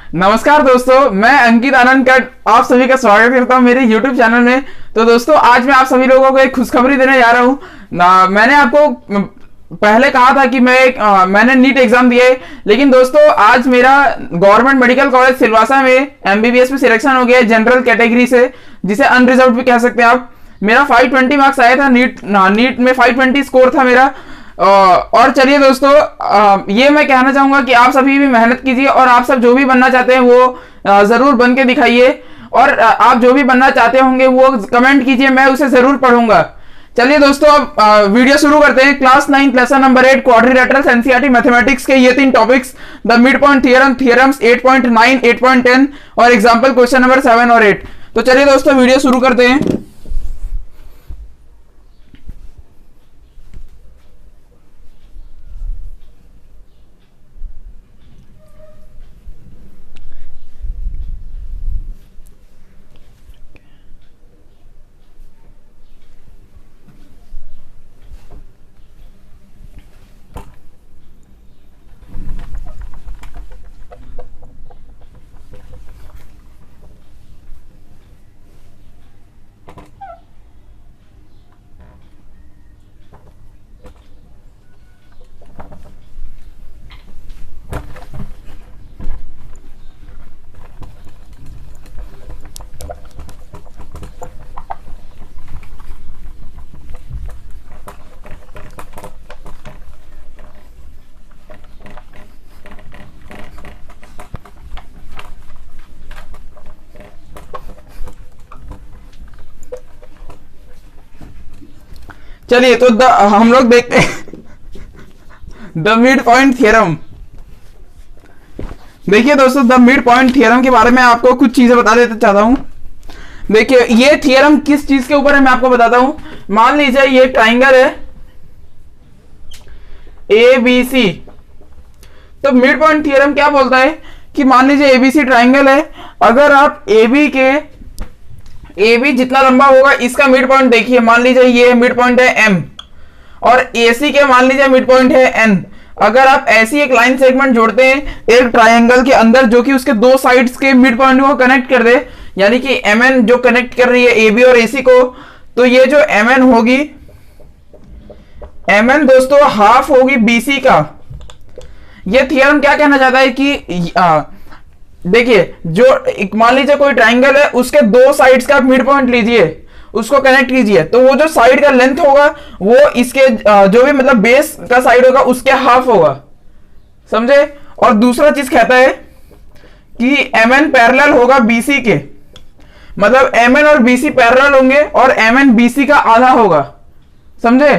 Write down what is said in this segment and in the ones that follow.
नमस्कार दोस्तों, मैं अंकित आनंद कट आप सभी का स्वागत करता हूं मेरे YouTube चैनल में। तो दोस्तों, आज मैं आप सभी लोगों को एक खुशखबरी देने जा रहा हूं। मैंने आपको पहले कहा था कि मैंने नीट एग्जाम दिया है, लेकिन दोस्तों आज मेरा गवर्नमेंट मेडिकल कॉलेज सिलवासा में MBBS में सिलेक्शन हो गया है जनरल कैटेगरी से, जिसे अनरिजर्व भी कह सकते हैं आप। मेरा 520 मार्क्स आया था। नीट में 520 स्कोर था मेरा। और चलिए दोस्तों, ये मैं कहना चाहूंगा कि आप सभी भी मेहनत कीजिए और आप सब जो भी बनना चाहते हैं वो जरूर बन के दिखाइए। और आप जो भी बनना चाहते होंगे वो कमेंट कीजिए, मैं उसे जरूर पढ़ूंगा। चलिए दोस्तों, अब वीडियो शुरू करते हैं। Class 9 lesson number 8 quadrilaterals NCERT mathematics के ये 3 topics, the mid point theorem, theorems 8.9, 8.10 और एग्जाम्पल क्वेश्चन नंबर 7 और 8। तो चलिए दोस्तों, वीडियो शुरू करते हैं। चलिए तो हम लोग देखते हैं द मिड पॉइंट थ्योरम। देखिए दोस्तों, द मिड पॉइंट थ्योरम के बारे में आपको कुछ चीजें बता देते चाहता हूं। देखिए, ये थ्योरम किस चीज के ऊपर है मैं आपको बताता हूं। मान लीजिए ये ट्राइंगल है ABC। तो मिड पॉइंट थ्योरम क्या बोलता है कि मान लीजिए ABC ट्राइंगल है, अगर आप AB जितना लंबा होगा इसका मिड पॉइंट देखिए, मान लीजिए ये मिड पॉइंट है M और AC के मान लीजिए मिड पॉइंट है N। अगर आप ऐसी एक लाइन सेगमेंट जोड़ते हैं एक ट्रायंगल के अंदर जो कि उसके दो साइड्स के मिड पॉइंट को कनेक्ट कर दे, यानी कि MN जो कनेक्ट कर रही है AB और AC को, तो ये जो MN होगी, MN दोस्तों हाफ होगी BC का। ये थ्योरम क्या कहना चाहता है कि देखिए, जो मान लीजिए कोई ट्राइंगल है, उसके दो साइड्स का मिड पॉइंट लीजिए, उसको कनेक्ट कीजिए, तो वो जो साइड का लेंथ होगा वो इसके जो भी मतलब बेस का साइड होगा उसके हाफ होगा, समझे। और दूसरा चीज कहता है कि MN पैरेलल होगा BC के, मतलब MN और BC पैरेलल होंगे और MN BC का आधा होगा, समझे।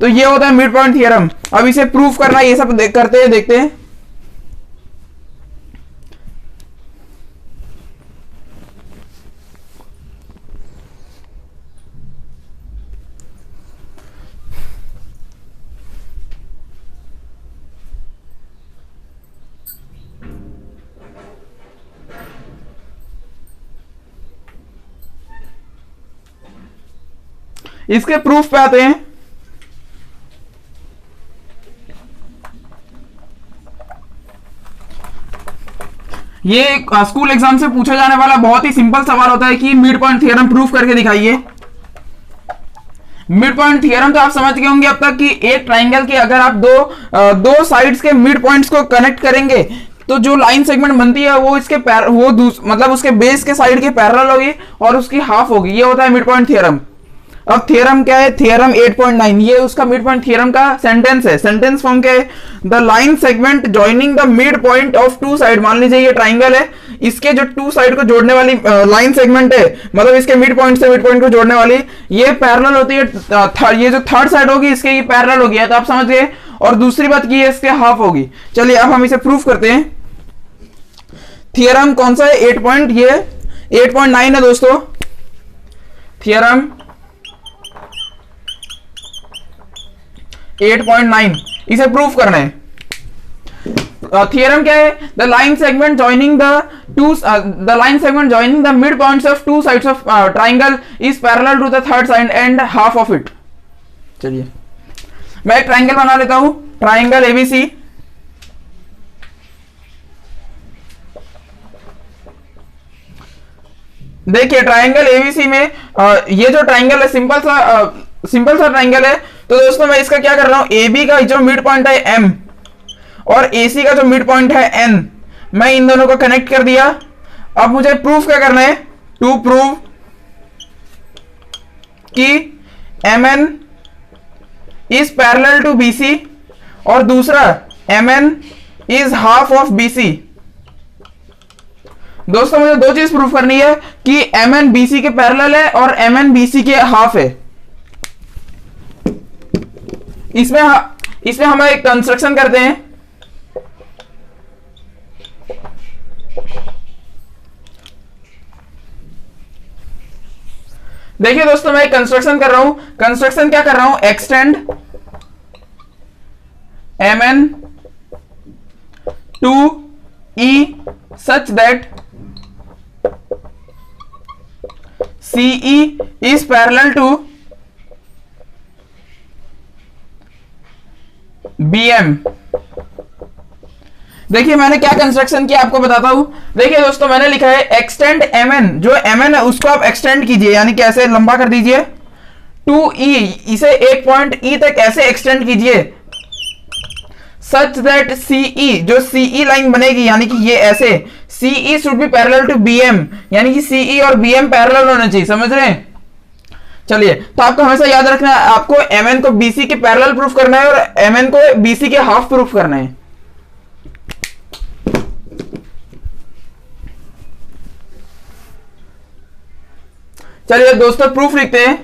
तो ये होता है मिड पॉइंट थ्योरम। अब इसे प्रूफ करना, ये सब करते हैं, देखते हैं। इसके प्रूफ पे आते हैं। ये स्कूल एग्जाम से पूछा जाने वाला बहुत ही सिंपल सवाल होता है कि मिड पॉइंट थ्योरम प्रूफ करके दिखाइए। मिड पॉइंट थ्योरम तो आप समझ गए होंगे अब तक कि एक ट्राइंगल के अगर आप दो साइड्स के मिड पॉइंट्स को कनेक्ट करेंगे तो जो लाइन सेगमेंट बनती है वो इसके मतलब उसके बेस के साइड के पैरेलल होगी और उसकी हाफ होगी। ये होता है मिड पॉइंट थ्योरम। अब थ्योरम क्या है? थ्योरम 8.9, ये उसका मिड पॉइंट थ्योरम का सेंटेंस है। सेंटेंस फॉर्म क्या है? The line segment joining the mid point of two side. मान लीजिए ये ट्राइंगल है, इसके जो टू साइड को जोड़ने वाली लाइन सेगमेंट है, मतलब इसके मिड पॉइंट से मिड पॉइंट को जोड़ने वाली, ये पैरेलल होती है। ये जो थर्ड साइड होगी इसके ये पैरेलल होगी, तो आप समझ गए। और दूसरी बात की है इसके हाफ होगी। चलिए अब हम इसे प्रूफ करते हैं। थ्योरम कौन सा है? 8.9 है दोस्तों। थ्योरम 8.9 इसे प्रूफ करना है। थ्योरम क्या है? The line segment joining the mid points of two sides of triangle is parallel to the third side and half of it. चलिए मैं एक ट्राइंगल बना लेता हूं, ट्राइंगल ABC। देखिए ट्राइंगल एबीसी में ये जो ट्राइंगल है सिंपल सा ट्राइंगल है। तो दोस्तों मैं इसका क्या कर रहा हूं, ए बी का जो मिड पॉइंट है एम और ए सी का जो मिड पॉइंट है एन, मैं इन दोनों को कनेक्ट कर दिया। अब मुझे प्रूफ क्या करना है, टू प्रूव कि M N is parallel to B C और दूसरा M N is half of B C. दोस्तों मुझे दो चीज प्रूफ करनी है कि एम एन बी सी के पैरेलल है और एम एन बी सी के हाफ है। इसमें हम एक कंस्ट्रक्शन करते हैं। देखिए दोस्तों मैं एक कंस्ट्रक्शन कर रहा हूं। कंस्ट्रक्शन क्या कर रहा हूं, extend M N to E such that CE is parallel to BM. देखिए मैंने क्या कंस्ट्रक्शन किया आपको बताता हूं। देखिए दोस्तों मैंने लिखा है एक्सटेंड एम एन, जो एम एन है उसको आप एक्सटेंड कीजिए, यानी कि ऐसे लंबा कर दीजिए टू ई, इसे एक पॉइंट ई तक ऐसे एक्सटेंड कीजिए सच दैट सीई, जो सीई लाइन बनेगी यानी कि ये ऐसे, CE should be parallel to BM, यानी कि सीई और बीएम पैरेलल होने चाहिए, समझ रहे हैं। चलिए तो आपको हमेशा याद रखना है, आपको एम एन को बीसी के पैरेलल प्रूफ करना है और एम एन को बीसी के हाफ प्रूफ करना है। चलिए दोस्तों प्रूफ लिखते हैं।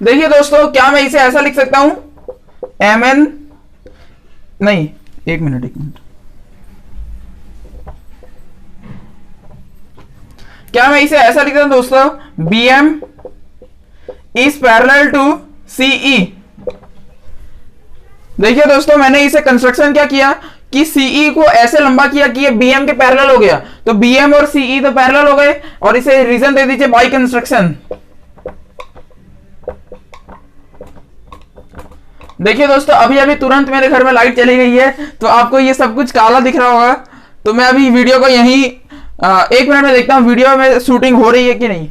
देखिए दोस्तों क्या मैं इसे ऐसा लिख सकता हूं, एम एन, नहीं एक मिनट, क्या मैं इसे ऐसा लिखता हूं दोस्तों, B M is parallel to CE. देखिए दोस्तों मैंने इसे कंस्ट्रक्शन क्या किया कि सीई को ऐसे लंबा किया कि ये बीएम के पैरेलल हो गया, तो बीएम और सीई तो पैरेलल हो गए और इसे रीजन दे दीजिए बाय कंस्ट्रक्शन। देखिए दोस्तों अभी अभी तुरंत मेरे घर में लाइट चली गई है, तो आपको ये सब कुछ काला दिख रहा होगा। तो मैं अभी वीडियो को यहीं एक मिनट में देखता हूं वीडियो में शूटिंग हो रही है कि नहीं।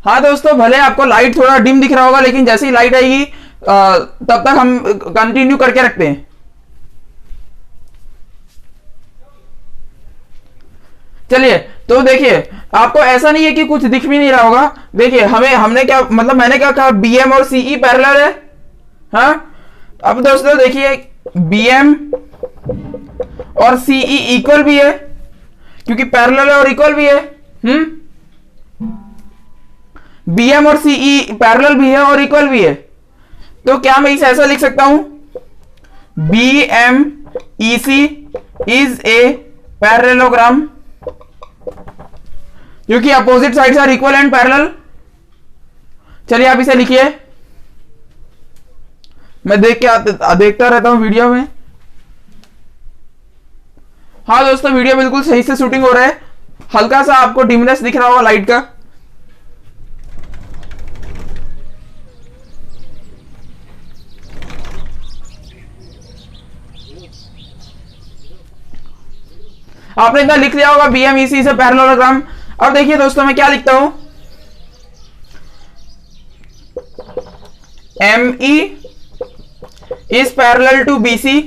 हाँ दोस्तों भले आपको लाइट थोड़ा डिम दिख रहा होगा, लेकिन जैसे ही लाइट आएगी तब तक हम कंटिन्यू करके रखते हैं। चलिए तो देखिए आपको ऐसा नहीं है कि कुछ दिख भी नहीं रहा होगा। देखिए हमने क्या मतलब, मैंने क्या कहा, बीएम और सीई पैरेलल है। हाँ अब दोस्तों देखिए बीएम और सीई इक्वल भी है, क्योंकि पैरेलल है और इक्वल भी है। बीएम और सीई पैरेलल भी है और इक्वल भी है। तो क्या मैं इसे ऐसा लिख सकता हूं, BM EC is a parallelogram, क्योंकि opposite sides are equal and parallel. चलिए आप इसे लिखिए, मैं देखता रहता हूं वीडियो में। हाँ दोस्तों वीडियो बिल्कुल सही से शूटिंग हो रहा है, हल्का सा आपको डिमनेस दिख रहा होगा लाइट का। आपने इतना लिख लिया होगा बीएमईसी से पैरेललोग्राम। अब देखिए दोस्तों मैं क्या लिखता हूं, ME is parallel to BC,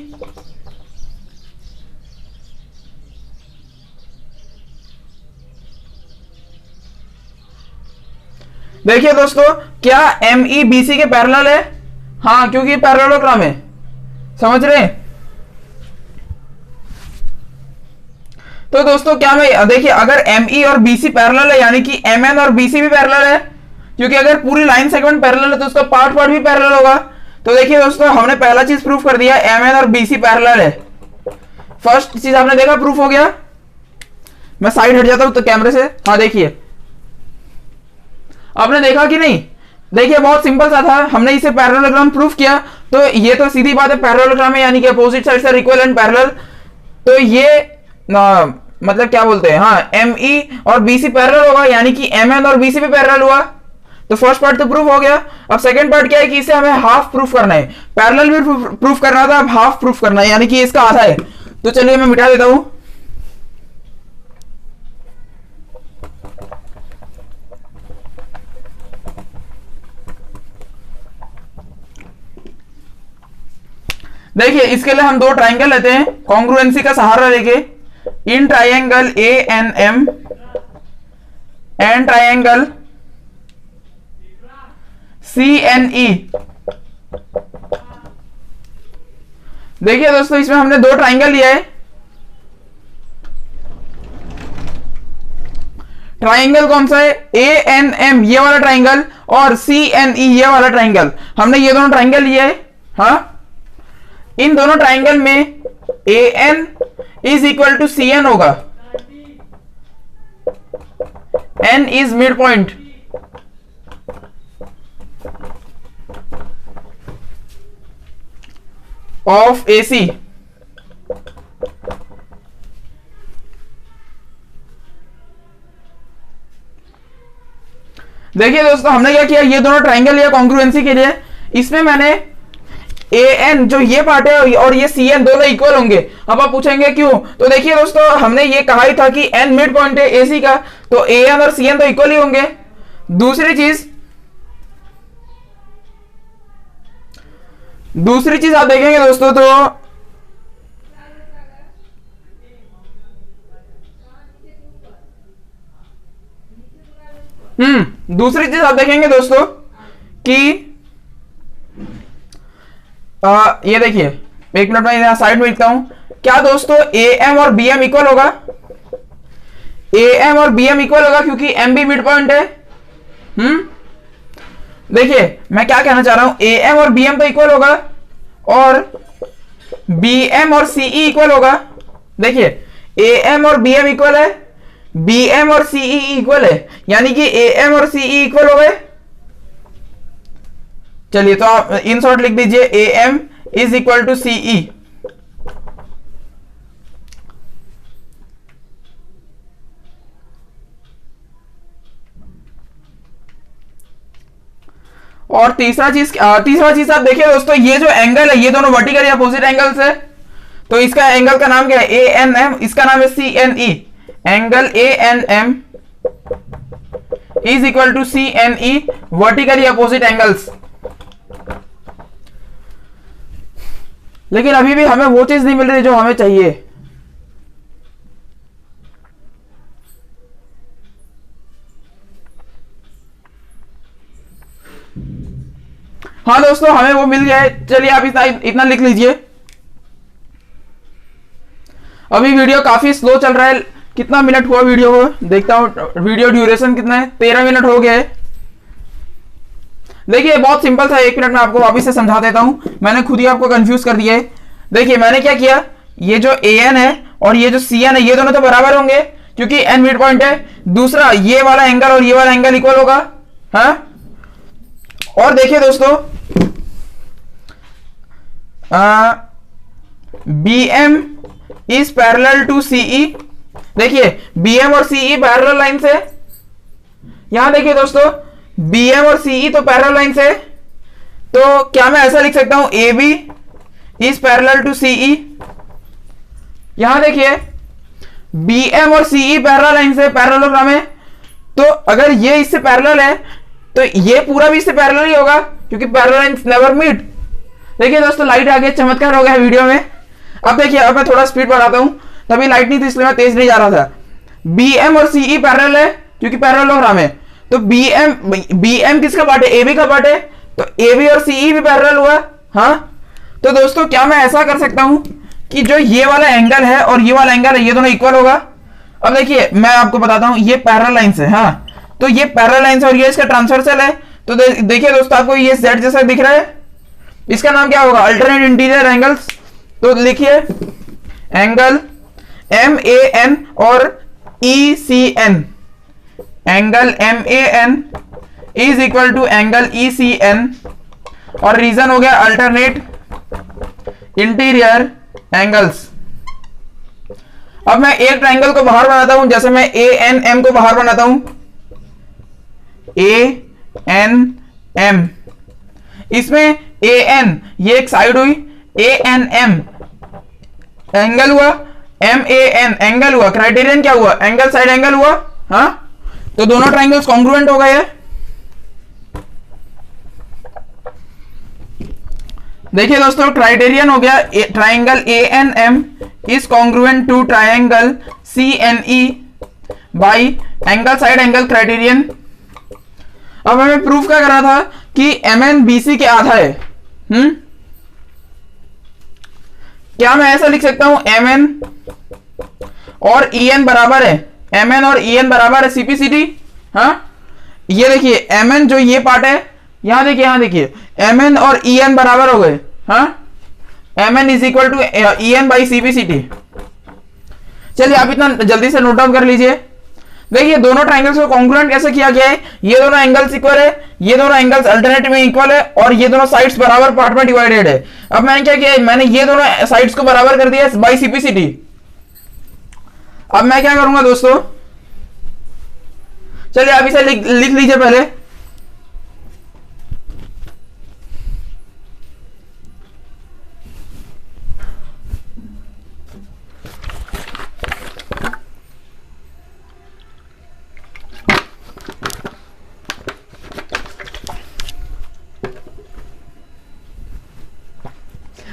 देखिए दोस्तों क्या एमई बीसी के पैरेलल है। हाँ क्योंकि पैरेललोग्राम है, समझ रहे हैं। तो दोस्तों क्या मैं देखिए अगर एमई और बीसी पैरेलल है, यानी कि एमएन और बीसी भी पैरेलल है, क्योंकि अगर पूरी लाइन सेगमेंट पैरेलल है तो उसका पार्ट पार्ट भी पैरेलल होगा। तो देखिए दोस्तों हमने पहला चीज प्रूफ कर दिया, एमएन और बीसी पैरेलल है। फर्स्ट चीज आपने देखा प्रूफ हो गया। मैं साइड हट जाता हूं तो कैमरे से। हाँ देखिए आपने देखा कि नहीं, देखिए बहुत सिंपल सा था, हमने इसे पैरेललोग्राम प्रूफ किया। तो ये तो सीधी बात है पैरेललोग्राम है, यानी कि opposite sides are equal and parallel. तो ये मतलब क्या बोलते हैं, हाँ एमई और बीसी पैरेलल होगा, यानी कि एमएन और बीसी भी पैरेलल हुआ। तो फर्स्ट पार्ट तो प्रूफ हो गया। अब सेकंड पार्ट क्या है कि इसे हमें हाफ प्रूफ करना है, पैरेलल भी प्रूफ करना था, अब हाफ प्रूफ करना है, यानी कि इसका आधा है। तो चलिए मैं मिटा देता हूं। देखिए इसके लिए हम दो ट्राइंगल लेते हैं कॉन्ग्रुएंसी का सहारा लेके, in triangle ANM and triangle CNE। देखिए दोस्तों इसमें हमने दो ट्राइंगल लिया है, ट्राइंगल कौन सा है, ANM ये वाला ट्राइंगल और CNE ये वाला ट्राइंगल, हमने ये दोनों ट्राइंगल लिए है। हाँ, इन दोनों ट्राइंगल में AN is equal to CN होगा, N is mid point, of AC। देखिए दोस्तों हमने क्या किया, ये दोनों ट्राइंगल लिया कॉन्ग्रुएंसी के लिए, इसमें मैंने AN जो ये पार्ट है और ये CN दोनों इक्वल होंगे। अब आप पूछेंगे क्यों, तो देखिए दोस्तों हमने ये कहा ही था कि N मिड पॉइंट है AC का, तो AN और CN तो इक्वल ही होंगे। दूसरी चीज आप देखेंगे दोस्तों, तो दूसरी चीज आप देखेंगे दोस्तों कि ये देखिए, एक मिनट में यहां साइड में लिखता हूं, क्या दोस्तों AM और BM इक्वल होगा, AM और BM इक्वल होगा क्योंकि M भी मिड पॉइंट है। देखिए मैं क्या कहना चाह रहा हूं, AM और BM तो इक्वल होगा और BM और CE इक्वल होगा। देखिए AM और BM इक्वल है, BM और CE इक्वल है, यानी कि AM और CE इक्वल हो गए। चलिए तो आप इन शॉर्ट लिख दीजिए AM is equal to CE। और तीसरा चीज आप देखिए दोस्तों, ये जो एंगल है ये दोनों वर्टिकल या अपोजिट एंगल्स है, तो इसका एंगल का नाम क्या है ANM, इसका नाम है CNE। Angle ANM is equal to CNE, vertically opposite angles. लेकिन अभी भी हमें वो चीज नहीं मिल रही जो हमें चाहिए। हाँ दोस्तों हमें वो मिल गया है, चलिए आप इतना लिख लीजिए। अभी वीडियो काफी स्लो चल रहा है, कितना मिनट हुआ वीडियो को देखता हूं, वीडियो ड्यूरेशन कितना है, 13 मिनट हो गया है। देखिए बहुत सिंपल था, 1 मिनट में आपको वापस से समझा देता हूं, मैंने खुद ही आपको कंफ्यूज कर दिया है। देखिए मैंने क्या किया, ये जो AN है और ये जो CN है ये दोनों तो बराबर होंगे क्योंकि N मिड पॉइंट है। दूसरा ये वाला एंगल और ये वाला एंगल इक्वल होगा। हाँ, और देखिए दोस्तों BM is parallel to CE। देखिए BM और CE पैरेलल लाइन से, यहां देखिए दोस्तों BM और CE तो पैरेलल लाइन से, तो क्या मैं ऐसा लिख सकता हूं AB is parallel to CE। यहां देखिए BM और CE पैरेलल लाइन से पैरेललोग्राम है, तो अगर ये इससे पैरेलल है तो ये पूरा भी इससे पैरेलल ही होगा क्योंकि पैरेलल लाइंस नेवर मीट। देखिए दोस्तों लाइट आ गई, चमत्कार हो गया वीडियो में। अब देखिए, अब मैं थोड़ा स्पीड बढ़ाता हूं, तभी लाइट नहीं थी इसलिए मैं तेज नहीं जा रहा था। BM और CE पैरेलल है क्योंकि पैरेललोग्राम है, तो BM किसका पार्ट है, AB का पार्ट है, तो AB और CE भी पैरेलल हुआ। हाँ, तो दोस्तों क्या मैं ऐसा कर सकता हूं कि जो ये वाला एंगल है और ये वाला एंगल है ये दोनों इक्वल होगा। अब देखिए मैं आपको बताता हूं, ये पैरेलल लाइन से, हाँ तो ये पैरेलल लाइन से और ये इसका ट्रांसवर्सल है, तो देखिए दोस्तों आपको ये Z जैसा दिख रहा है, इसका नाम क्या होगा, अल्टरनेट इंटीरियर एंगल्स। तो लिखिए एंगल MAN और ECN, angle MAN is equal to angle ECN, और रीजन हो गया अल्टरनेट इंटीरियर एंगल्स। अब मैं एक ट्राइंगल को बाहर बनाता हूं, जैसे मैं ANM को बाहर बनाता हूं, एन एम, इसमें ए एन ये एक साइड हुई, ए एन एम एंगल हुआ, एम ए एन एंगल हुआ, क्राइटेरियन क्या हुआ, एंगल साइड एंगल हुआ। हाँ, तो दोनों ट्राइंगल्स कॉन्ग्रुएंट हो गए। देखिए दोस्तों, क्राइटेरियन हो गया triangle A N M is congruent to triangle C N E by angle side angle criterion. अब हमें प्रूफ क्या करना था कि एम एन बी सी के आधा है। क्या मैं ऐसा लिख सकता हूं एम एन और ई एन बराबर है, एम एन और ई एन बराबर है सीपीसीटी। हाँ, ये देखिए एम एन जो ये पार्ट है, यहां देखिए, यहां देखिए एम एन और ई एन बराबर हो गए। हाँ, M N is equal to E N by CPCT. चलिए आप इतना जल्दी से नोट डाउन कर लीजिए। देखिए दोनों ट्राइंगल्स को कॉन्ग्रुएंट कैसे किया गया है, ये दोनों एंगल्स इक्वल है, ये दोनों एंगल्स अल्टरनेट में इक्वल है, और ये दोनों साइड्स बराबर पार्ट में डिवाइडेड है। अब मैंने क्या किया, मैंने ये दोनों साइड्स को बराबर कर दिया बाई सीपीसीटी। अब मैं क्या करूंगा दोस्तों, चलिए आप इसे लिख लीजिए पहले।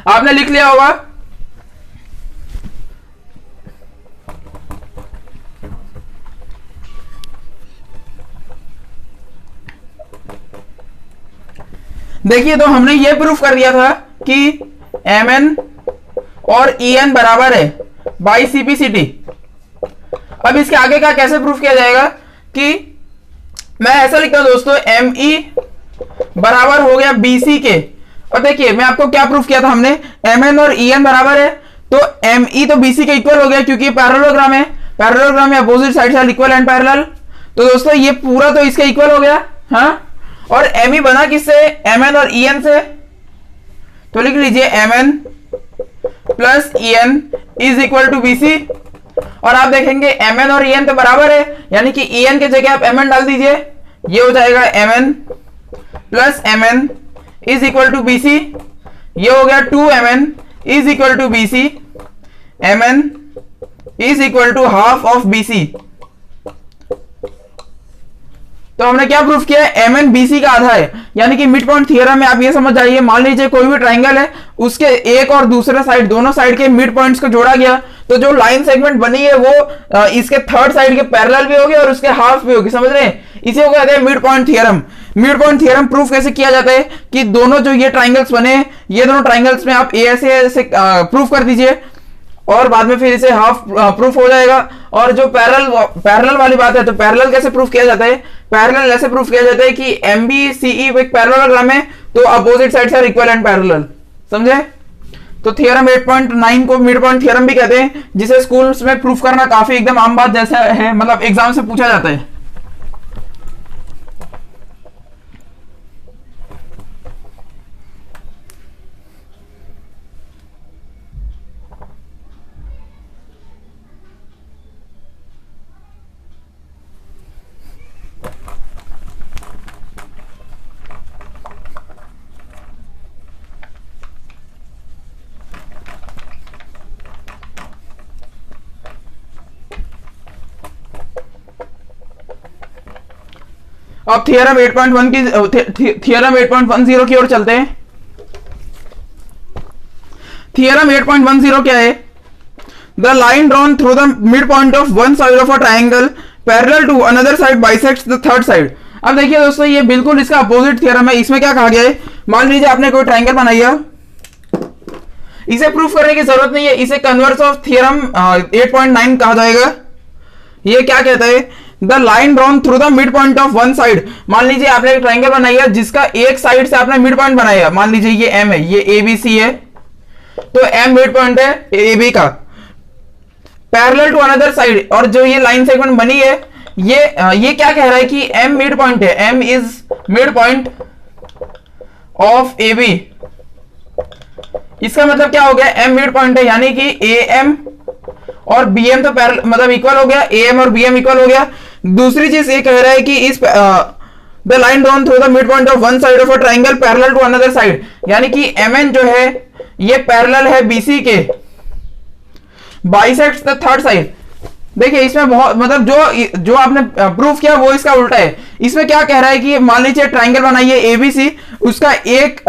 आपने लिख लिया होगा। देखिए तो हमने ये प्रूफ कर दिया था कि एम एन और ई एन बराबर है बाई सीपीसीटी। अब इसके आगे का कैसे प्रूफ किया जाएगा कि मैं ऐसा लिखता हूं दोस्तों, एम ई बराबर हो गया बी सी के। और देखिए मैं आपको क्या प्रूफ किया था हमने, एम एन और ई एन बराबर है तो एम ई तो बी सी के इक्वल हो गया, क्योंकि पैरेललोग्राम है, पैरेललोग्राम में opposite side are equal and parallel. तो दोस्तों ये पूरा तो इसके इक्वल हो गया। हाँ, और एम ई बना किससे, एम एन और ई एन से। तो लिख लीजिए M N plus E N is equal to B C. और आप देखेंगे एम एन और ई एन तो बराबर है, यानी कि ई एन के जगह आप एम एन डाल दीजिए, ये हो जाएगा M N plus M N is equal to B C. ये हो गया 2mn is equal to B C, M N is equal to half of B C. तो हमने क्या प्रूफ किया है, एम एन बी सी का आधा है, यानी कि मिड पॉइंट थ्योरम में आप ये समझ जाइए, मान लीजिए कोई भी ट्राइंगल है, उसके एक और दूसरे साइड, दोनों साइड के मिड पॉइंट्स को जोड़ा गया, तो जो लाइन सेगमेंट बनी है वो इसके थर्ड साइड के पैरेलल भी होगी और उसके हाफ भी होगी, समझ रहे हैं। इसी को कहते हैं mid point theorem. Mid point theorem proof कैसे किया जाता है कि दोनों जो ये ट्राइंगल्स बने, ये दोनों ट्राइंगल्स में आप ऐसे प्रूफ कर दीजिए और बाद में फिर इसे हाफ प्रूफ हो जाएगा। और जो पैरेलल वाली बात है, तो पैरेलल कैसे प्रूफ किया जाता है, पैरेलल ऐसे प्रूफ किया जाता है कि एम बी सी ई एक पैरेललोग्राम है, तो opposite sides are equal and parallel, समझे। तो थ्योरम 8.9 को मिड पॉइंट थ्योरम भी कहते हैं, जिसे स्कूल्स में प्रूफ करना काफी एकदम आम बात जैसा है, मतलब एग्जाम से पूछा जाता है। अब थियरम 8.1 की थियरम 8.10 की ओर चलते हैं। थियरम 8.10 क्या है, the line drawn through the mid point of one side of a triangle parallel to another side bisects the third side. अब देखिए दोस्तों, ये बिल्कुल इसका अपोजिट थियरम है। इसमें क्या कहा गया है, मान लीजिए आपने कोई ट्राइंगल बनाया, इसे प्रूफ करने की जरूरत नहीं है, इसे कन्वर्स ऑफ थियरम 8.9 कहा जाएगा। ये क्या कहता है, the line drawn through the mid point of one side. मान लीजिए आपने एक ट्राइंगल बनाया जिसका एक साइड से आपने मिड पॉइंट बनाया, मान लीजिए ये एम है, ये ए बी सी है, तो एम मिड पॉइंट है ए बी का, पैरेलल टू अनदर साइड। और जो ये लाइन सेगमेंट बनी है, ये क्या कह रहा है कि एम मिड पॉइंट है, M is mid point of A B. इसका मतलब क्या हो गया, एम मिड पॉइंट है, यानी कि ए एम और बी एम तो मतलब इक्वल हो गया, ए एम और बी एम इक्वल हो गया। दूसरी चीज ये कह रहा है कि इस the line drawn through the mid point of one side of a triangle parallel to another side, यानी कि MN जो है ये पैरेलल है BC के, बाइसेक्ट्स द थर्ड साइड। देखिए इसमें बहुत मतलब जो आपने प्रूफ किया वो इसका उल्टा है। इसमें क्या कह रहा है कि मान लीजिए ट्राइंगल बनाइए ABC, उसका एक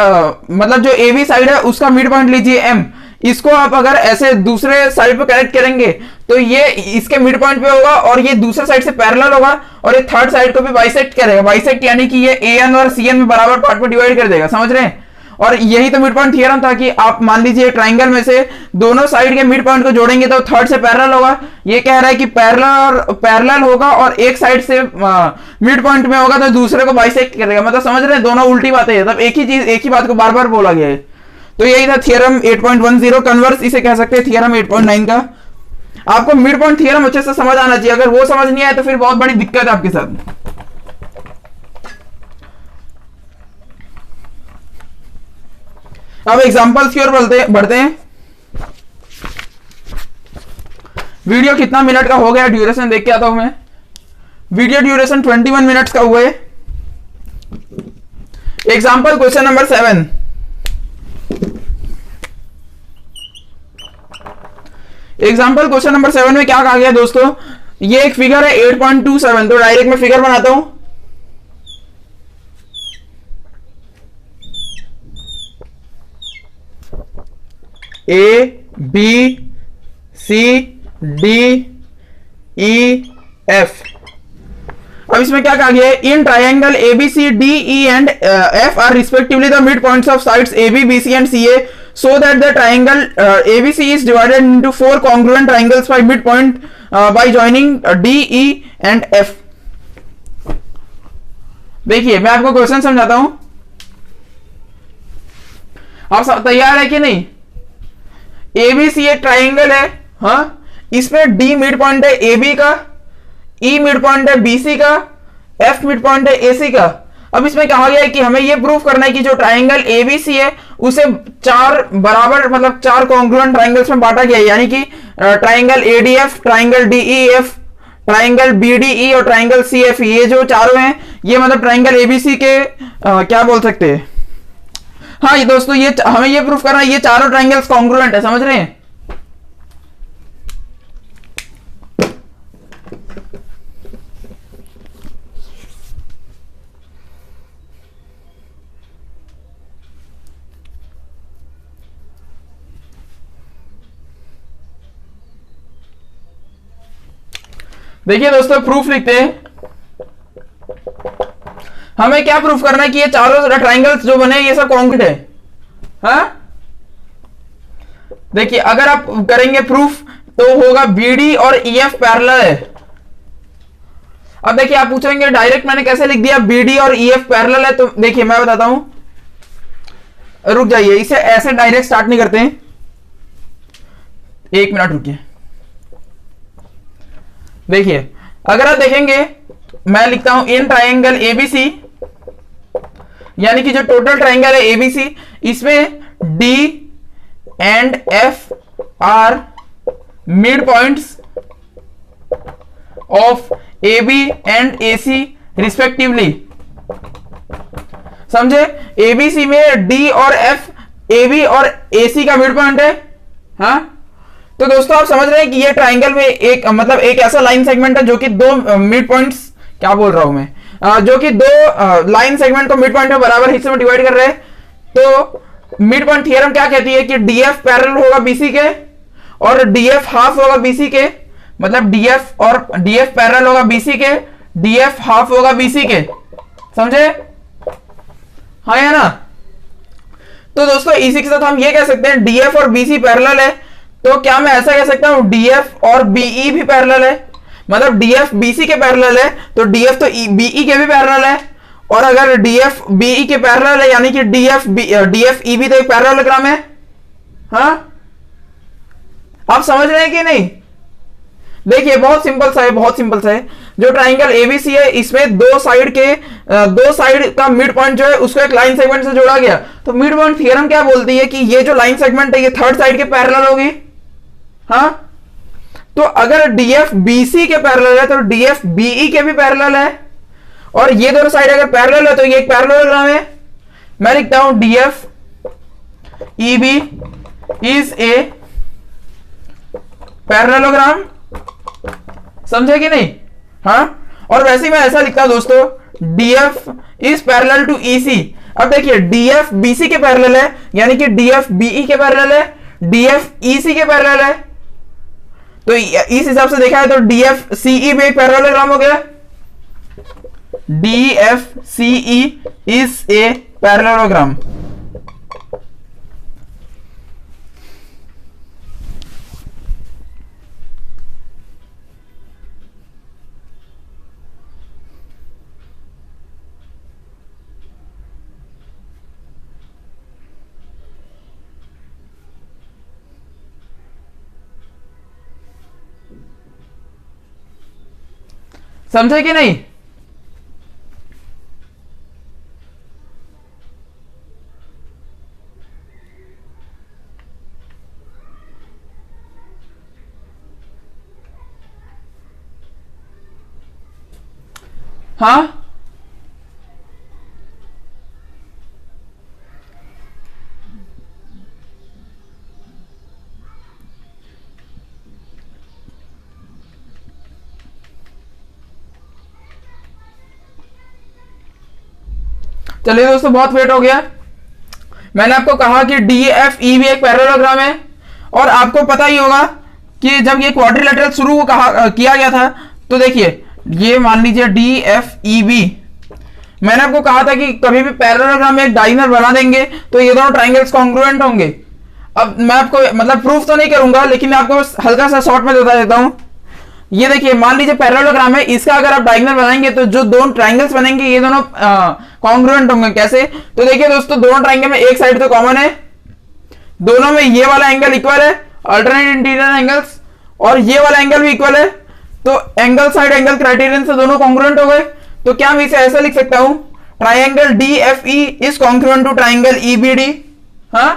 मतलब जो AB साइड है उसका मिड पॉइंट लीजिए M, इसको आप अगर ऐसे दूसरे साइड पे कनेक्ट करेंगे तो ये इसके मिड पॉइंट पे होगा और ये दूसरे साइड से पैरेलल होगा और ये थर्ड साइड को भी बाइसेक्ट करेगा। बाइसेक्ट यानी कि ये AN और CN में बराबर पार्ट में डिवाइड कर देगा, समझ रहे हैं। और यही तो मिड पॉइंट थ्योरम था कि आप मान लीजिए ट्राइंगल में से दोनों साइड के मिड पॉइंट को जोड़ेंगे तो थर्ड से पैरेलल होगा। ये कह रहा है कि पैरेलल होगा और एक साइड से मिड पॉइंट में होगा तो दूसरे को बाइसेक्ट करेगा। मतलब समझ रहे हैं, दोनों उल्टी बातें हैं, तब एक ही चीज एक ही बात को बार बार बोला गया है। तो यही था थ्योरम 8.10, कन्वर्स इसे कह सकते हैं थ्योरम 8.9 का। आपको मिड पॉइंट थ्योरम अच्छे से समझ आना चाहिए, अगर वो समझ नहीं आए तो फिर बहुत बड़ी दिक्कत है आपके साथ। अब एग्जांपल्स की ओर बढ़ते हैं। वीडियो कितना मिनट का हो गया, ड्यूरेशन देख के आता हूं मैं। वीडियो ड्यूरेशन 21 मिनट्स का हुआ है। Example question number 7। Example question number 7 में क्या कहा गया दोस्तों, ये एक फिगर है 8.27, तो डायरेक्ट मैं फिगर बनाता हूं। ABCDEF। अब इसमें क्या कहा गया है, in triangle ABCDE and F are respectively the mid points of sides AB, BC and CA, so that the triangle ABC is divided into 4 congruent triangles by midpoint by joining DE and F। देखिए मैं आपको question समझाता हूं, आप सब तैयार है कि नहीं। ABC एक ट्राइंगल है, हाँ, इसमें D मिड पॉइंट है AB का, E मिड पॉइंट है BC का, F मिड पॉइंट है AC का। अब इसमें कहा गया है कि हमें यह प्रूफ करना है कि जो ट्राइंगल ABC है उसे 4 बराबर मतलब 4 कॉन्ग्रुएंट ट्राइंगल्स में बांटा गया है, यानी कि triangle ADF, triangle DEF, triangle BDE और ट्राइंगल CFE, ये जो चारों हैं ये मतलब ट्राइंगल ABC के क्या बोल सकते हैं। हाँ ये दोस्तों ये हमें ये प्रूफ करना है ये चारों ट्राइंगल्स कॉन्ग्रुएंट है, समझ रहे हैं। देखिए दोस्तों प्रूफ लिखते हैं। हमें क्या प्रूफ करना है कि ये चारों ट्राइंगल्स जो बने ये सब कॉन्ग्रुएंट है। हाँ देखिए अगर आप करेंगे प्रूफ तो होगा BD और EF पैरेलल है। अब देखिए आप पूछेंगे डायरेक्ट मैंने कैसे लिख दिया BD और EF पैरेलल है, तो देखिए मैं बताता हूं, रुक जाइए, इसे ऐसे डायरेक्ट स्टार्ट नहीं करते हैं, 1 मिनट रुकिए। देखिए अगर आप देखेंगे मैं लिखता हूं इन ट्राइंगल ABC, यानी कि जो टोटल ट्राइंगल है ABC, इसमें D and F are mid points of AB and AC respectively. समझे, ABC में D और F AB और AC का मिड पॉइंट है। हाँ तो दोस्तों आप समझ रहे हैं कि ये ट्राइंगल में एक मतलब एक ऐसा लाइन सेगमेंट है जो कि दो मिड पॉइंट्स, क्या बोल रहा हूं मैं, जो कि दो लाइन सेगमेंट को मिड पॉइंट में बराबर हिस्से में डिवाइड कर रहे हैं। तो मिड पॉइंट थ्योरम क्या कहती है कि DF पैरेलल होगा BC के और DF हाफ होगा BC के, मतलब DF पैरेलल होगा BC के, DF हाफ होगा BC के, समझे। हाँ या ना। तो दोस्तों इसी के साथ हम ये कह सकते हैं DF और BC पैरेलल है, तो क्या मैं ऐसा कह सकता हूं DF और BE भी पैरेलल है, मतलब DF BC के पैरेलल है तो DF तो BE के भी पैरेलल है, और अगर DF BE के पैरेलल है यानी कि DF EB तो एक पैरेललोग्राम है। हाँ आप समझ रहे हैं कि नहीं। देखिए बहुत सिंपल सा है, बहुत सिंपल सा है। जो ट्राइंगल ABC है इसमें दो साइड का मिड पॉइंट जो है उसको एक लाइन सेगमेंट से जोड़ा गया, तो मिड पॉइंट थ्योरम क्या बोलती है कि ये जो लाइन सेगमेंट है ये थर्ड साइड के पैरेलल होगी। हाँ तो अगर DF BC के पैरेलल है तो DF BE के भी पैरेलल है, और ये दोनों साइड अगर पैरेलल है तो ये एक पैरेललोग्राम है। मैं लिखता हूं DF EB is a parallelogram, समझे कि नहीं? हाँ, और वैसे ही मैं ऐसा लिखता हूं दोस्तों, DF is parallel to EC. अब देखिए डीएफ बीसी के पैरेलल है, यानी कि डीएफ बीई के पैरेलल है, डीएफ ईसी के पैरेलल है। तो इस हिसाब से देखा है तो डीएफ सीई भी एक पैरेललोग्राम हो गया। DF CE is a parallelogram. समझे कि नहीं? हाँ, चलिए दोस्तों, बहुत वेट हो गया। मैंने आपको कहा कि डीएफई भी एक पैरेललोग्राम है, और आपको पता ही होगा कि जब ये क्वाड्रिलेटरल शुरू किया गया था, तो देखिए ये मान लीजिए डीएफईबी, मैंने आपको कहा था कि कभी भी पैरेललोग्राम में एक डायगोनल बना देंगे तो ये दोनों ट्राइंगल्स कॉन्ग्रुएंट होंगे। अब मैं आपको मतलब प्रूफ तो नहीं करूंगा, लेकिन मैं आपको हल्का सा शॉर्ट में बता देता हूं। ये देखिए मान लीजिए पैरेललोग्राम है, इसका अगर आप डायगोनल बनाएंगे तो जो दोनों ट्राइंगल्स बनेंगे ये दोनों कॉन्ग्रुएंट होंगे। कैसे? तो देखिए दोस्तों, दोनों ट्राइंगल में एक साइड तो कॉमन है, दोनों में ये वाला एंगल इक्वल है, अल्टरनेट इंटीरियर एंगल्स, और ये वाला एंगल भी इक्वल है, तो एंगल साइड एंगल क्राइटेरियन से दोनों कॉन्ग्रुएंट हो गए। तो क्या मैं इसे ऐसा लिख सकता हूं, triangle DFE is congruent to triangle EBD. हाँ,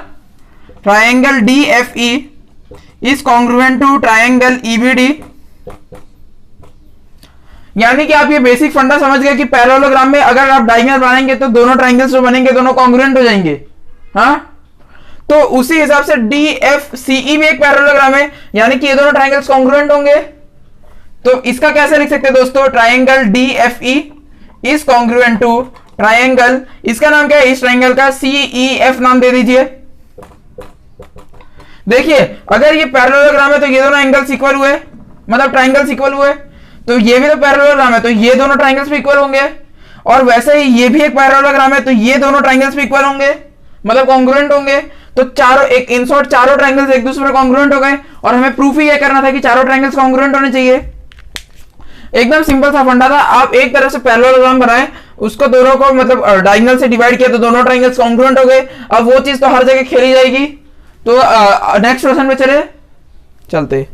triangle DFE is congruent to triangle EBD. यानी कि आप ये बेसिक फंडा समझ गए कि पैरेललोग्राम में अगर आप डायगोनल बनाएंगे तो दोनों ट्राइंगल्स जो बनेंगे दोनों कॉन्ग्रुएंट हो जाएंगे। हाँ, तो उसी हिसाब से डीएफसीई भी एक पैरेललोग्राम है, यानी कि ये दोनों ट्राइंगल्स कॉन्ग्रुएंट होंगे। तो इसका कैसे लिख सकते हैं दोस्तों, triangle DFE is congruent to triangle, इसका नाम क्या है, इस ट्राइंगल का सीईएफ नाम दे दीजिए। देखिए अगर ये पैरेललोग्राम है तो ये दोनों एंगल्स इक्वल हुए, मतलब ट्राइंगल्स इक्वल हुए, तो ये भी तो पैरेललोग्राम है तो ये दोनों ट्राइंगल्स भी इक्वल होंगे, और वैसे ही ये भी एक पैरेललोग्राम है तो ये दोनों ट्राइंगल्स भी इक्वल होंगे, मतलब कॉन्ग्रुएंट होंगे। तो चारों एक इन शॉर्ट चारों ट्राइंगल्स एक दूसरे में कॉन्ग्रुएंट हो गए, और हमें प्रूफ ही ये करना था कि चारों ट्राइंगल्स कॉन्ग्रुएंट होने चाहिए। एकदम सिंपल सा फंडा था। आप एक तरफ से पैरेललोग्राम बनाए, उसको दोनों को मतलब डायगोनल से डिवाइड किया तो दोनों ट्राइंगल्स कॉन्ग्रुएंट हो गए। अब वो चीज तो हर जगह खेली जाएगी। तो नेक्स्ट क्वेश्चन में चलते।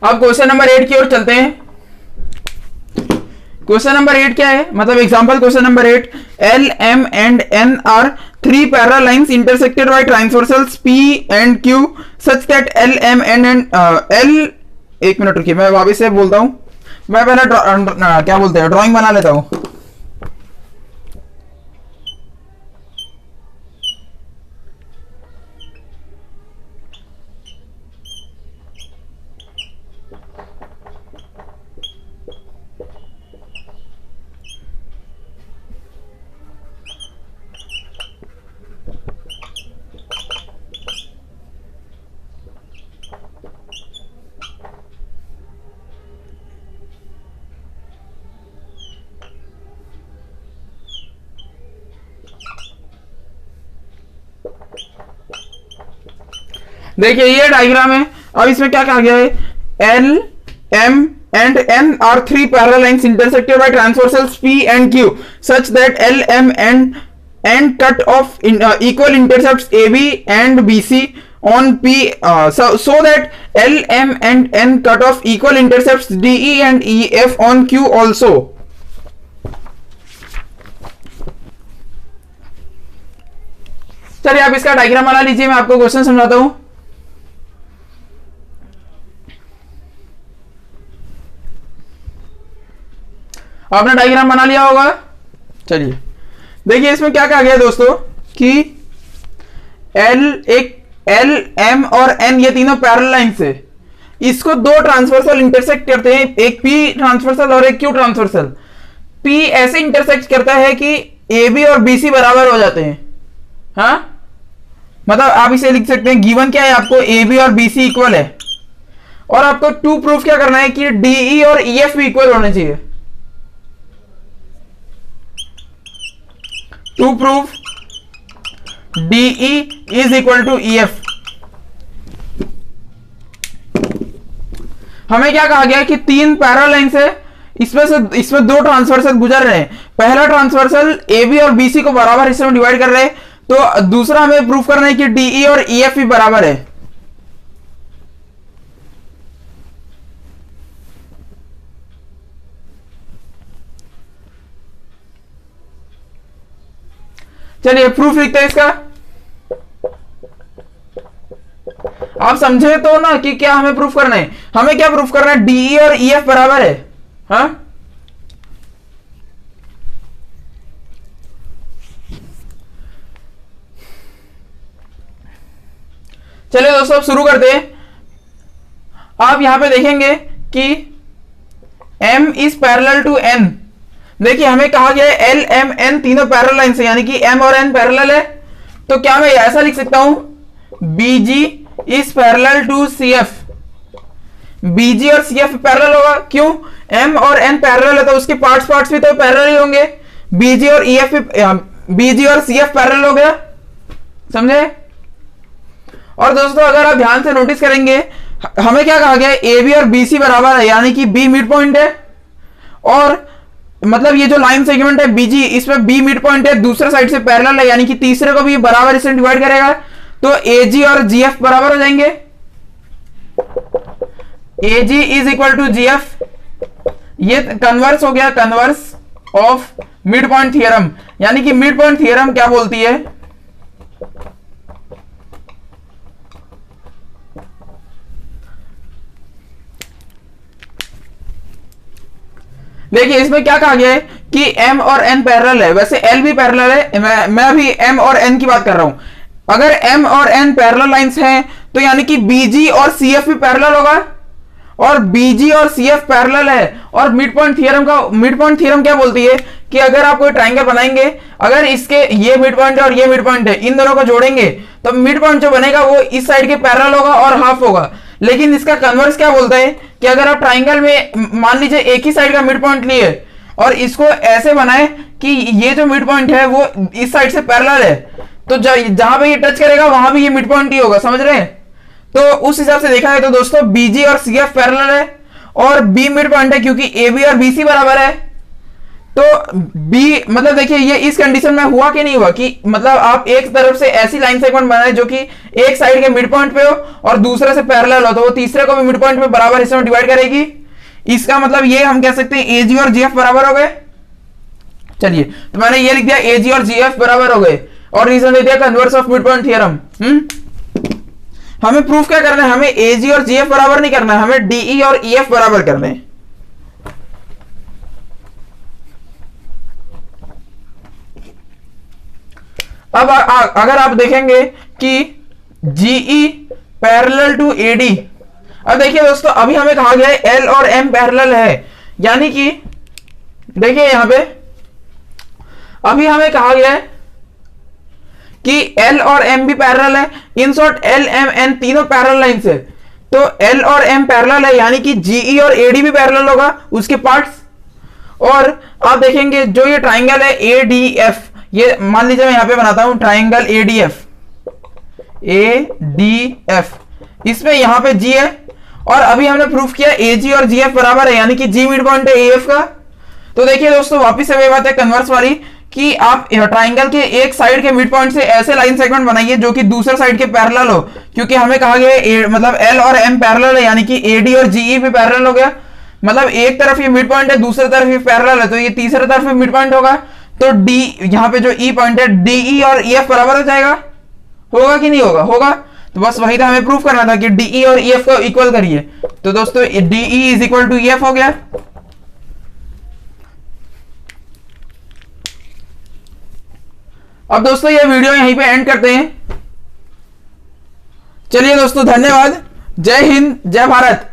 अब क्वेश्चन नंबर 8 की ओर चलते हैं। क्वेश्चन नंबर 8 क्या है, मतलब example question number 8, L M and N are three parallel lines intersected by transversals P and Q such that L M N and L, एक मिनट रुकिए मैं वापस से बोलता हूं, मैं पहले क्या बोलते हैं ड्राइंग बना लेता हूं। देखिए ये डायग्राम है। अब इसमें क्या कहा गया है, L M and n are three parallel lines intersected by transversals P and Q such that L, M and cut off equal intercepts AB and BC on P so that L, M and N cut off equal intercepts DE and EF on Q also. चलिए आप इसका diagram बना लीजिए, मैं आपको question समझाता हूं। आपने डायग्राम बना लिया होगा। चलिए देखिए इसमें क्या कहा गया दोस्तों कि एल एम और एन ये तीनों पैरेलल लाइंस है, इसको दो ट्रांसवर्सल इंटरसेक्ट करते हैं, एक पी ट्रांसवर्सल और एक क्यू ट्रांसवर्सल। पी ऐसे इंटरसेक्ट करता है कि ए बी और बी सी बराबर हो जाते हैं। हाँ मतलब आप इसे लिख सकते हैं, गिवन क्या है आपको, ए बी और बी सी इक्वल है, और आपको टू प्रूफ क्या करना है कि डीई और ईएफ भी इक्वल होने चाहिए। To proof DE is equal to EF। हमें क्या कहा गया कि तीन पैरेलल लाइंस है, इसमें दो ट्रांसवर्सल गुजर रहे हैं। पहला ट्रांसवर्सल AB और BC को बराबर हिस्से में डिवाइड कर रहे हैं, तो दूसरा हमें प्रूफ करना है कि DE और EF भी बराबर है। चलिए प्रूफ लिखते हैं इसका। आप समझे तो ना कि क्या हमें प्रूफ करना है, हमें क्या प्रूफ करना है, डीई और ईएफ बराबर है। हाँ चलिए दोस्तों अब शुरू करते हैं। आप यहां पे देखेंगे कि M is parallel to N। देखिए हमें कहा गया है L, M, N तीनों पैरेलल लाइन से, यानी कि M और N पैरेलल है, तो क्या मैं ऐसा लिख सकता हूं, BG is parallel to CF। BG और CF पैरेलल होगा, क्यों, M और N पैरेलल है तो उसके पार्ट्स भी तो पैरेलल ही होंगे। BG और CF पैरेलल हो गया, समझे। और दोस्तों अगर आप ध्यान से नोटिस करेंगे, हमें क्या कहा गया है, AB और BC बराबर है, यानी कि B मिड पॉइंट है, और मतलब ये जो लाइन सेगमेंट है BG, इसमें B मिड पॉइंट है, दूसरे साइड से पैरेलल है, यानी कि तीसरे को भी बराबर इससे डिवाइड करेगा, तो AG और GF बराबर हो जाएंगे। AG is equal to GF, ये कन्वर्स हो गया, converse of mid point theorem, यानी कि मिड पॉइंट थियरम क्या बोलती है, देखिए इसमें क्या कहा गया है कि M और N पैरेलल है, वैसे L भी पैरेलल है, मैं अभी M और N की बात कर रहा हूं। अगर M और N पैरेलल लाइंस हैं तो यानी कि BG और CF भी पैरेलल होगा, और BG और CF पैरेलल है, और मिड पॉइंट थ्योरम क्या बोलती है कि अगर आप कोई ट्रायंगल बनाएंगे, अगर इसके ये मिड पॉइंट है और ये मिड पॉइंट है, इन दोनों को जोड़ेंगे तो मिड पॉइंट जो बनेगा वो इस साइड के पैरेलल होगा और हाफ होगा। लेकिन इसका कन्वर्स क्या बोलता है कि अगर आप ट्राइंगल में मान लीजिए एक ही साइड का मिड पॉइंट लिए और इसको ऐसे बनाए कि ये जो मिड पॉइंट है वो इस साइड से पैरेलल है, तो जहां पे ये टच करेगा वहां भी ये मिड पॉइंट ही होगा, समझ रहे हैं। तो उस हिसाब से देखा है तो दोस्तों BG और CF पैरेलल है, और B मिड पॉइंट है क्योंकि AB और BC बराबर है। तो B मतलब देखिए ये इस कंडीशन में हुआ कि नहीं हुआ कि मतलब आप एक तरफ से ऐसी लाइन सेगमेंट बनाए जो कि एक साइड के मिड पॉइंट पे हो और दूसरे से पैरेलल हो, तो वो तीसरे को भी मिड पॉइंट पे बराबर हिस्से में डिवाइड करेगी। इसका मतलब ये हम कह सकते हैं AG और GF बराबर हो गए। चलिए तो मैंने ये लिख दिया AG और GF बराबर हो गए, और रीजन दे दिया converse of mid point theorem. हमें प्रूफ क्या करना है, हमें AG और GF बराबर नहीं करना है, हमें DE और EF बराबर करने हैं। अब अगर आप देखेंगे कि GE पैरेलल टू AD, अब देखिए दोस्तों अभी हमें कहा गया है L और M पैरेलल है, यानी कि देखिए यहां पे अभी हमें कहा गया है कि L और M भी पैरेलल है। In short L, M, N तीनों पैरेलल लाइंस है, तो L और M पैरेलल है, यानी कि GE और AD भी पैरेलल होगा उसके पार्ट्स। और आप देखेंगे जो ये ट्राइंगल है ADF, ये मान लीजिए मैं यहां पे बनाता हूं ट्राइंगल ADF, इसमें यहाँ पे जी है, और अभी हमने प्रूफ किया ए जी और जी एफ बराबर है, यानी कि जी मिड पॉइंट है ए एफ का। तो देखिए दोस्तों, वापिस से वही बात है कन्वर्स वाली, कि आप ट्राइंगल के एक साइड के मिड पॉइंट से ऐसे लाइन सेगमेंट बनाइए जो कि दूसरे साइड के पैरेलल हो, क्योंकि हमें कहा गया है मतलब एल और एम पैरेलल है, यानी कि एडी और जीई भी पैरेलल हो गया। मतलब एक तरफ ये मिड पॉइंट है, दूसरी तरफ ये पैरेलल है, तो ये तीसरे तरफ भी मिड पॉइंट होगा। तो डी यहाँ पे जो ई पॉइंट है, डीई और ई एफ बराबर हो जाएगा, होगा कि नहीं होगा? होगा। तो बस वही था, हमें प्रूफ करना था कि डीई और ई एफ को इक्वल करिए। तो दोस्तों DE is equal to E F हो गया। अब दोस्तों ये वीडियो यहीं पे एंड करते हैं। चलिए दोस्तों, धन्यवाद। जय हिंद, जय भारत।